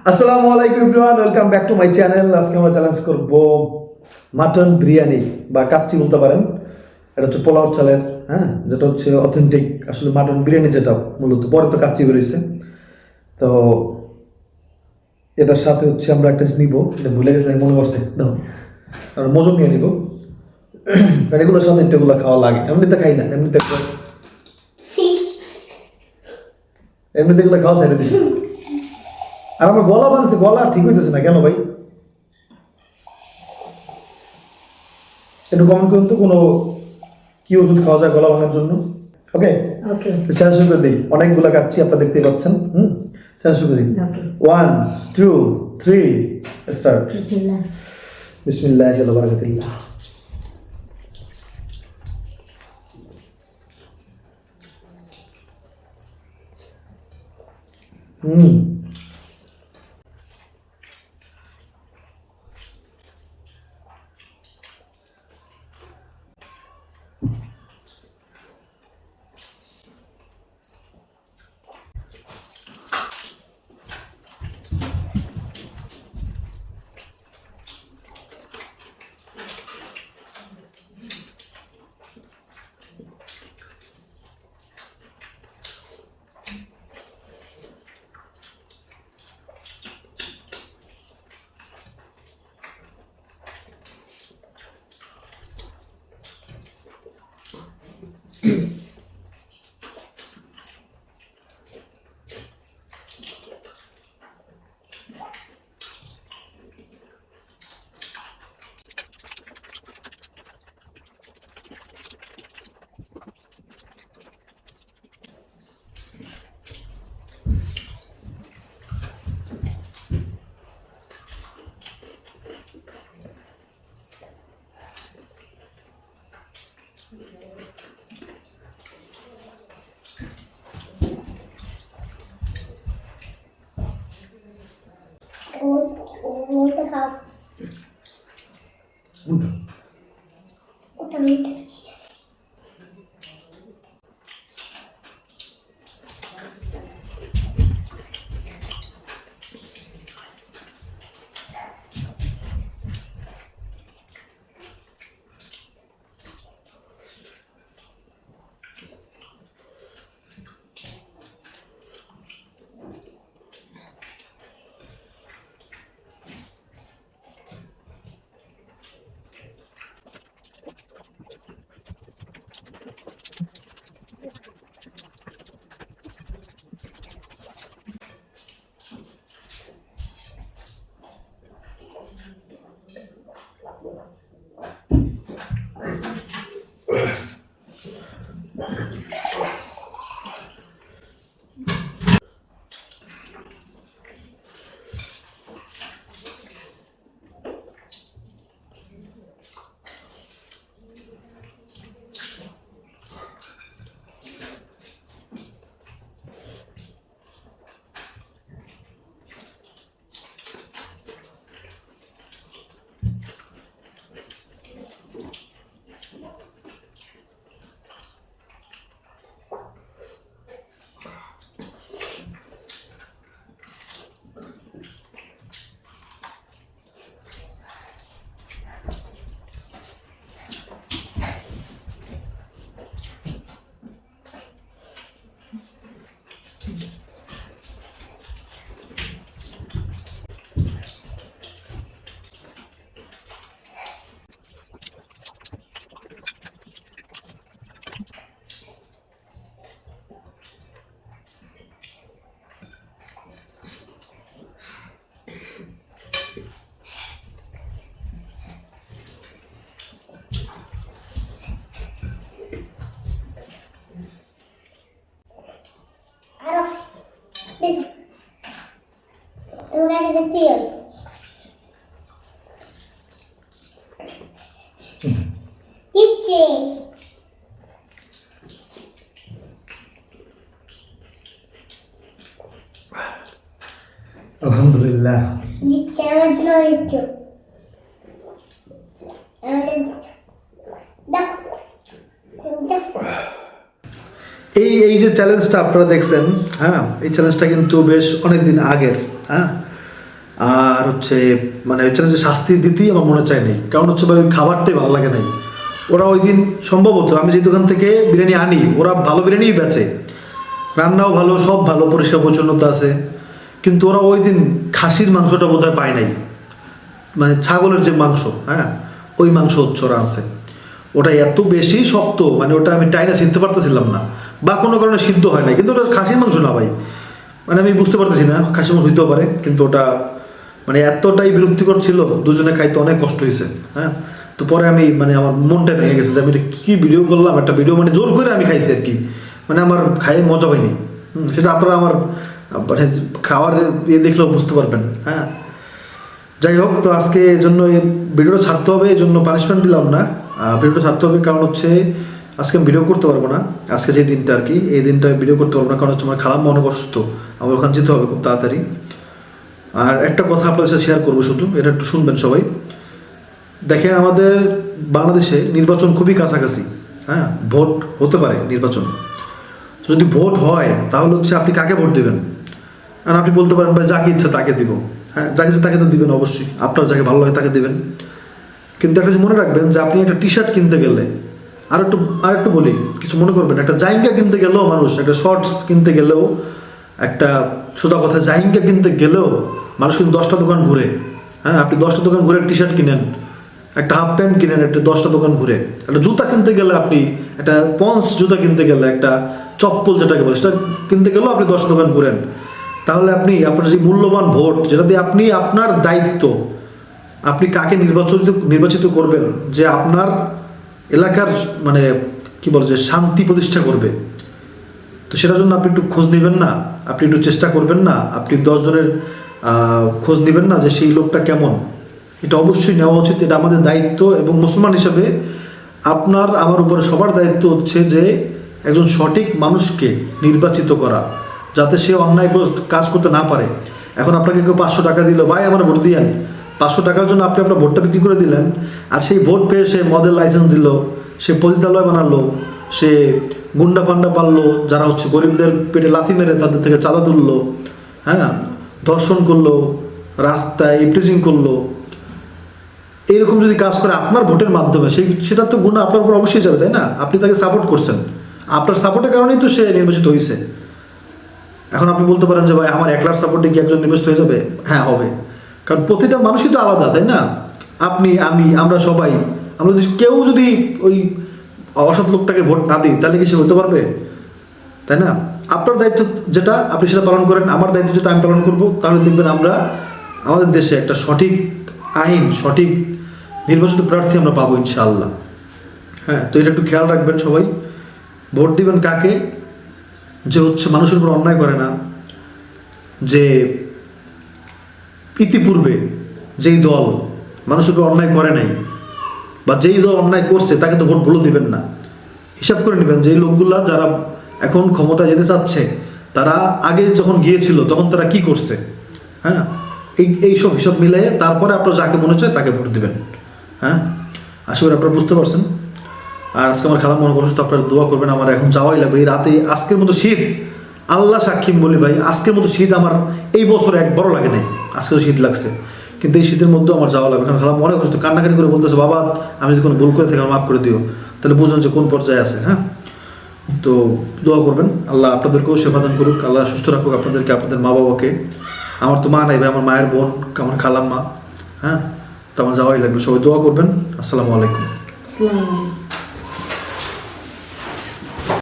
আসসালামু আলাইকুম everyone, welcome back to my channel. আজকে আমরা চ্যালেঞ্জ করব মাটন বিরিয়ানি বা কাচ্চি বলতে পারেন। এটা হচ্ছে পোলাও চালের, হ্যাঁ, যেটা হচ্ছে অথেন্টিক আসলে মাটন বিরিয়ানি, যেটা মূলত পরে তো কাচ্চি বেরোইছে। তো এটার সাথে হচ্ছে আমরা একটা নিব, এটা ভুলে গেছিলাম, মনে করছে দেখো, আমরা মজুর নিয়ে নিব। এগুলোর সাথে একটু এগুলো খাওয়া লাগে, এমনিতে খাই না, এমনিতে এগুলো খাওয়া ছেড়ে দিছি। আর আমার গলা বাঁধছে, গলা ঠিক হইতেছে না কেন ভাই? একটু কমেন্ট করুন তো কোনো কি ওষুধ খাওয়া যায় গলা ভাঙার জন্য। ওকে ওকে চ্যালেঞ্জ শুরু করে দিই। অনেকগুলো কাচ্ছি আপনারা দেখতেই পাচ্ছেন। চ্যালেঞ্জ শুরু করি। ওকে 1 2 3 স্টার্ট। বিসমিল্লাহ। বিসমিল্লাহ ওয়া বারাকাতুল্লাহ। হুম ওটা খাও, ওটা মিট। তোমরা দেখতে হবে ইচ্ছে আলহামদুলিল্লাহ। ইচ্ছে আমার নয় ইচ্ছে আমাদের দাও দাও। এই এই যে চ্যালেঞ্জটা আপনারা দেখছেন, হ্যাঁ, এই চ্যালেঞ্জটা কিন্তু বেশ অনেক দিন আগের, হ্যাঁ। আর হচ্ছে মানে ওইটা যে শাস্তি দিতেই আমার মনে চায় নাই, কারণ হচ্ছে ভাই ওই খাবারটাই ভালো লাগে নাই। ওরা ওই দিন সম্ভবত আমি যে দোকান থেকে বিরিয়ানি আনি ওরা ভালো বিরিয়ানিই বেচে, রান্নাও ভালো, সব ভালো, পরিষ্কার পরিচ্ছন্নতা আছে, কিন্তু ওরা ওই দিন খাসির মাংসটা বোধহয় পায় নাই, মানে ছাগলের যে মাংস, হ্যাঁ ওই মাংস হচ্ছে ওরা আছে, ওটা এত বেশি শক্ত, মানে ওটা আমি টাইনা ছিঁড়তে পারতেছিলাম না, বা কোনো কারণে সিদ্ধ হয় না, কিন্তু ওটা খাসির মাংস না ভাই, মানে আমি বুঝতে পারতেছি না, খাসির মাংস হইতেও পারে, কিন্তু ওটা মানে এতটাই বিরক্তিকর ছিল, দুজনে খাইতে অনেক কষ্ট হয়েছে। হ্যাঁ, তো পরে আমি মানে আমার মনটা ভেঙে গেছে যে আমি এটা কী ভিডিও করলাম, একটা ভিডিও মানে জোর করে আমি খাইছি আর কি, মানে আমার খাইয়ে মজা পাইনি। সেটা আপনারা আমার মানে খাওয়ার ইয়ে দেখলেও বুঝতে পারবেন। হ্যাঁ, যাই হোক, তো আজকে এই জন্য এই ভিডিওটা ছাড়তে হবে, এই জন্য পানিশমেন্ট দিলাম না, ভিডিওটা ছাড়তে হবে, কারণ হচ্ছে আজকে আমি ভিডিও করতে পারবো না, আজকে যে দিনটা আর কি, এই দিনটা ভিডিও করতে পারবো না, কারণ হচ্ছে আমার খালাম্মা অনেক অসুস্থ, আমার ওখানে যেতে হবে খুব তাড়াতাড়ি। আর একটা কথা আপনাদের সাথে শেয়ার করবো, শুধু এটা একটু শুনবেন সবাই। দেখেন, আমাদের বাংলাদেশে নির্বাচন খুবই কাছাকাছি, হ্যাঁ ভোট হতে পারে, নির্বাচন তো যদি ভোট হয় তাহলে হচ্ছে আপনি কাকে ভোট দেবেন, আর আপনি বলতে পারেন ভাই যাকে ইচ্ছা তাকে দিব, হ্যাঁ যাকে ইচ্ছা তাকে তো দিবেন, অবশ্যই আপনার যাকে ভালো লাগে তাকে দিবেন, কিন্তু একটা জিনিস মনে রাখবেন যে আপনি একটা টি শার্ট কিনতে গেলে, আর একটু বলি, কিছু মনে করবেন, একটা জাইঙ্গা কিনতে গেলেও মানুষ, একটা শর্টস কিনতে গেলেও, একটা সোজা কথা জাইঙ্গা কিনতে গেলেও মানুষ কিন্তু 10টা দোকান ঘুরে। হ্যাঁ, আপনি 10টা দোকান ঘুরে টি শার্ট কিনেন, একটা হাফ প্যান্ট কিনেন, একটা 10টা দোকান ঘুরে, একটা জুতা কিনতে গেলে আপনি, একটা পন্স জুতা কিনতে গেলে, একটা চপ্পল যেটাকে বলে সেটা কিনতে গেলেও আপনি 10টা দোকান ঘুরেন। তাহলে আপনি আপনার যে মূল্যবান ভোট, যেটা দিয়ে আপনি আপনার দায়িত্ব, আপনি কাকে নির্বাচিত করবেন যে আপনার এলাকার মানে কি বলে যে শান্তি প্রতিষ্ঠা করবে, তো সেটার জন্য আপনি একটু খোঁজ নেবেন না, আপনি একটু চেষ্টা করবেন না, আপনি 10 জনের খোঁজ নেবেন না যে সেই লোকটা কেমন। এটা অবশ্যই নেওয়া উচিত, এটা আমাদের দায়িত্ব, এবং মুসলমান হিসেবে আপনার আমার উপরে সবার দায়িত্ব হচ্ছে যে একজন সঠিক মানুষকে নির্বাচিত করা, যাতে সে অন্যায় কাজ করতে না পারে। এখন আপনাকে কেউ 500 টাকা দিল, ভাই আমার ভোট দিয়েন, 500 টাকার জন্য আপনি আপনার ভোটটা বিক্রি করে দিলেন, আর সেই ভোট পেয়ে সে মদের লাইসেন্স দিল, সে পতিতালয় বানালো, সে গুন্ডা পান্ডা পারলো, যারা হচ্ছে গরিবদের পেটে লাথি মেরে তাদের থেকে চাঁদা তুললো, হ্যাঁ ধর্ষণ করলো, রাস্তায় ইপটিজিং করলো, এইরকম যদি কাজ করে আপনার ভোটের মাধ্যমে, সেটা তো গুণ আপনার উপর অবশ্যই যাবে, তাই না? আপনি তাকে সাপোর্ট করছেন, আপনার সাপোর্টের কারণেই তো সে নির্বাচিত হয়েছে। এখন আপনি বলতে পারেন যে ভাই আমার একলার সাপোর্টে কি একজন নির্বাচিত হয়ে যাবে? হ্যাঁ হবে, কারণ প্রতিটা মানুষই তো আলাদা, তাই না? আপনি, আমি, আমরা সবাই, আমরা যদি কেউ যদি ওই অসৎ লোকটাকে ভোট না দিই তাহলে কি সে হতে পারবে? তাই না? আপনার দায়িত্ব যেটা আপনি সেটা পালন করেন, আমার দায়িত্ব যেটা আমি পালন করবো, তাহলে দেখবেন আমরা আমাদের দেশে একটা সঠিক আইন, সঠিক নির্বাচিত প্রার্থী আমরা পাবো ইনশাআল্লাহ। হ্যাঁ, তো এটা একটু খেয়াল রাখবেন সবাই। ভোট দিবেন কাকে? যে হচ্ছে মানুষের উপর অন্যায় করে না, যে ইতিপূর্বে যেই দল মানুষের উপর অন্যায় করে নাই, বা যেই দল অন্যায় করছে তাকে তো ভোট ভুলে দিবেন না। হিসাব করে নেবেন যে লোকগুলা যারা এখন ক্ষমতা যেতে চাচ্ছে, তারা আগে যখন গিয়েছিল তখন তারা কি করছে। হ্যাঁ, এইসব হিসাব মিলিয়ে তারপরে আপনার যাকে মনে চায় তাকে ভোট দিবেন। হ্যাঁ, আশা করি আপনারা বুঝতে পারছেন। আর আজকে আমার খালাম মনে করছে, আপনারা দোয়া করবেন, আমার এখন যাওয়াই লাগবে এই রাতে। আজকের মতো শীত, আল্লাহ সাক্ষী বলি ভাই, আজকের মতো শীত আমার এই বছর একবারও লাগে নাই। আজকে তো শীত লাগছে, কিন্তু এই শীতের মধ্যেও আমার যাওয়া লাগবে, কারণ খালাম মনে করছে, কান্নাকাটি করে বলতেছে, বাবা আমি যদি কোনো ভুল করে থাকি আমার মাফ করে দিও, তাহলে বুঝুন যে কোন পর্যায়ে আছে। হ্যাঁ, তো দোয়া করবেন, আল্লাহ আপনাদেরকেও সেবাদান করুক, আল্লাহ সুস্থ রাখুক আপনাদেরকে, আপনাদের মা বাবাকে। আমার তো মা নাই ভাই, আমার মায়ের বোন, আমার খালাম্মা। হ্যাঁ, তো আমার যাওয়াই লাগবে, সবাই দোয়া করবেন। আসসালামু আলাইকুম। আসসালামু আলাইকুম।